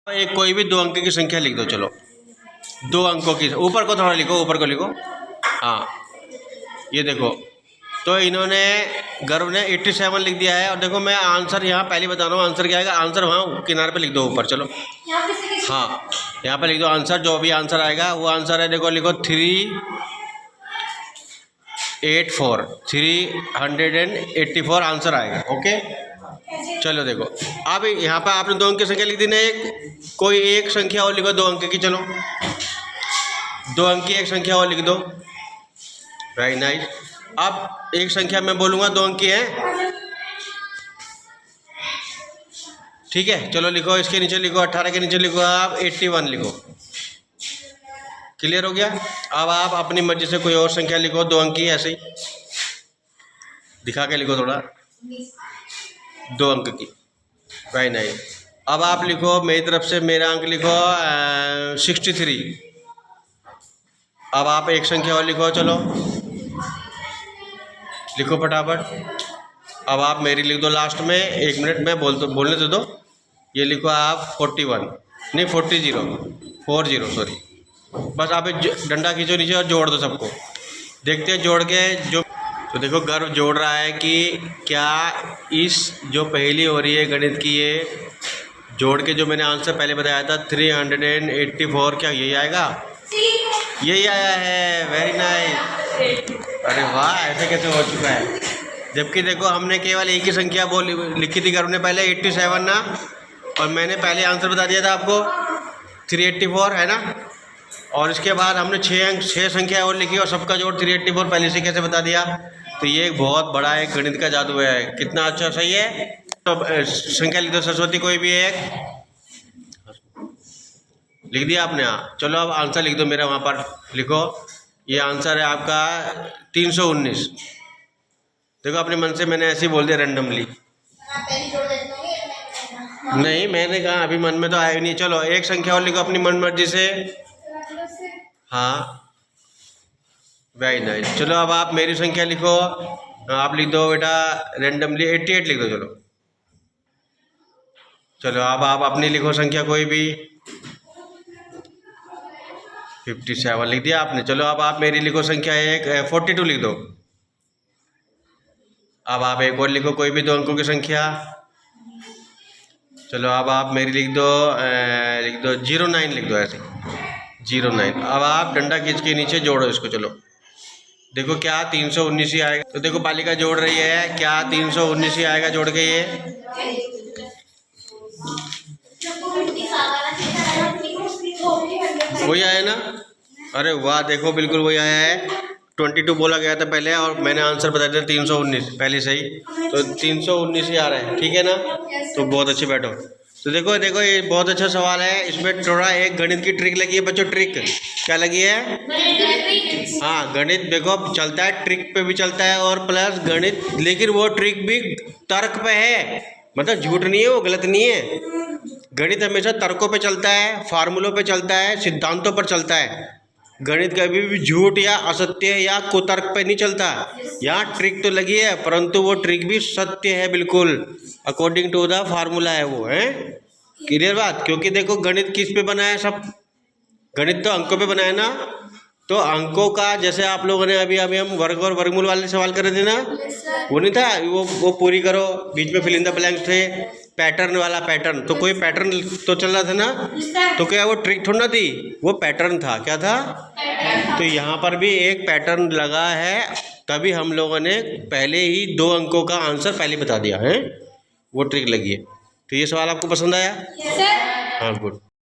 एक कोई भी 2 अंक की संख्या लिख दो। चलो 2 अंकों की, ऊपर को थोड़ा लिखो, ऊपर को लिखो। हाँ ये देखो, तो इन्होंने गर्व ने 87 लिख दिया है। और देखो मैं आंसर यहाँ पहले बता रहा हूँ, आंसर क्या आएगा। आंसर वहाँ किनारे पे लिख दो ऊपर। चलो हाँ यहाँ पे लिख दो आंसर, जो भी आंसर आएगा वो आंसर है। देखो लिखो 384 आंसर आएगा। ओके चलो देखो, अब यहाँ पे आपने 2 अंक की संख्या लिख दी ना। एक कोई एक संख्या और लिखो 2 अंक की। चलो 2 अंक की एक संख्या और लिख दो। Very nice. अब एक संख्या मैं बोलूँगा 2 अंक की है, ठीक है। चलो लिखो, इसके नीचे लिखो 18 के नीचे लिखो आप 81 लिखो। क्लियर हो गया। अब आप अपनी मर्जी से कोई और संख्या लिखो 2 अंक की, ऐसे ही दिखा के लिखो थोड़ा, 2 अंक की। Very nice. अब आप लिखो मेरी तरफ से, मेरा अंक लिखो 63। अब आप एक संख्या और लिखो। चलो लिखो फटाफट। अब आप मेरी लिख दो लास्ट में, 1 मिनट में बोलने दे दो। ये लिखो आप 41 नहीं 40 सॉरी। बस आप डंडा खींचो नीचे और जोड़ दो सबको। देखते हैं जोड़ के जो। तो देखो गर्व जोड़ रहा है कि क्या इस जो पहेली हो रही है गणित की, ये जोड़ के जो मैंने आंसर पहले बताया था 384, क्या यही आएगा? यही आया है। Very nice. अरे वाह, ऐसे कैसे हो चुका है? जबकि देखो हमने केवल एक ही संख्या लिखी थी गर्व ने पहले 87 ना, और मैंने पहले आंसर बता दिया था आपको 384 है ना। और इसके बाद हमने 6 संख्या और लिखी और सबका जोड़ 384 पहले से कैसे बता दिया। तो ये एक बहुत बड़ा एक गणित का जादू है। कितना अच्छा, सही है। तो संख्या लिख दो सरस्वती, कोई भी एक लिख दिया आपने। हाँ चलो अब आंसर लिख दो मेरा, वहाँ पर लिखो। ये आंसर है आपका 319। देखो अपने मन से मैंने ऐसे ही बोल दिया रैंडमली। नहीं मैंने कहा अभी मन में तो आया नहीं। चलो एक संख्या और लिखो अपनी मन मर्जी से। हाँ वेरी नाइस। चलो अब आप मेरी संख्या लिखो। आप लिख दो बेटा रैंडमली 88 लिख दो। चलो अब आप अपनी लिखो संख्या कोई भी। 57 लिख दिया आपने। चलो अब आप मेरी लिखो संख्या 42 लिख दो। अब आप एक और लिखो कोई भी 2 अंकों की संख्या। चलो अब आप मेरी लिख दो 09 लिख दो, ऐसे 09। अब आप डंडा खींच के नीचे जोड़ो इसको। चलो देखो क्या 319 ही आएगा। तो देखो बालिका जोड़ रही है, क्या 319 ही आएगा जोड़ के। ये वही आया ना। अरे वाह, देखो बिल्कुल वही आया है। 22 बोला गया था पहले और मैंने आंसर बता दिया 319 पहले से ही। तो 319 ही आ रहा है, ठीक है ना। तो बहुत अच्छे बैठो। तो देखो ये बहुत अच्छा सवाल है। इसमें थोड़ा एक गणित की ट्रिक लगी है बच्चों। ट्रिक क्या लगी है? हाँ गणित देखो चलता है, ट्रिक पे भी चलता है और प्लस गणित, लेकिन वो ट्रिक भी तर्क पे है। मतलब झूठ नहीं है, वो गलत नहीं है। गणित हमेशा तर्कों पे चलता है, फार्मूलों पे चलता है, सिद्धांतों पर चलता है। गणित कभी भी झूठ या असत्य या कुतर्क पे नहीं चलता। यहाँ ट्रिक तो लगी है परंतु वो ट्रिक भी सत्य है बिल्कुल, अकॉर्डिंग टू द फार्मूला है वो, है क्लियर बात। क्योंकि देखो गणित किस पे बना है? सब गणित तो अंकों पे बना है ना। तो अंकों का जैसे आप लोगों ने अभी हम वर्ग और वर्गमूल वाले सवाल कर रहे थे ना, वो नहीं था वो पूरी करो, बीच में फिल इन द ब्लैंक्स थे, पैटर्न वाला पैटर्न। तो कोई पैटर्न तो चल रहा था ना। तो क्या वो ट्रिक थोड़ा ना थी, वो पैटर्न था। क्या था? तो यहाँ पर भी एक पैटर्न लगा है, तभी हम लोगों ने पहले ही 2 अंकों का आंसर पहले बता दिया है। वो ट्रिक लगी है। तो ये सवाल आपको पसंद आया? हाँ गुड।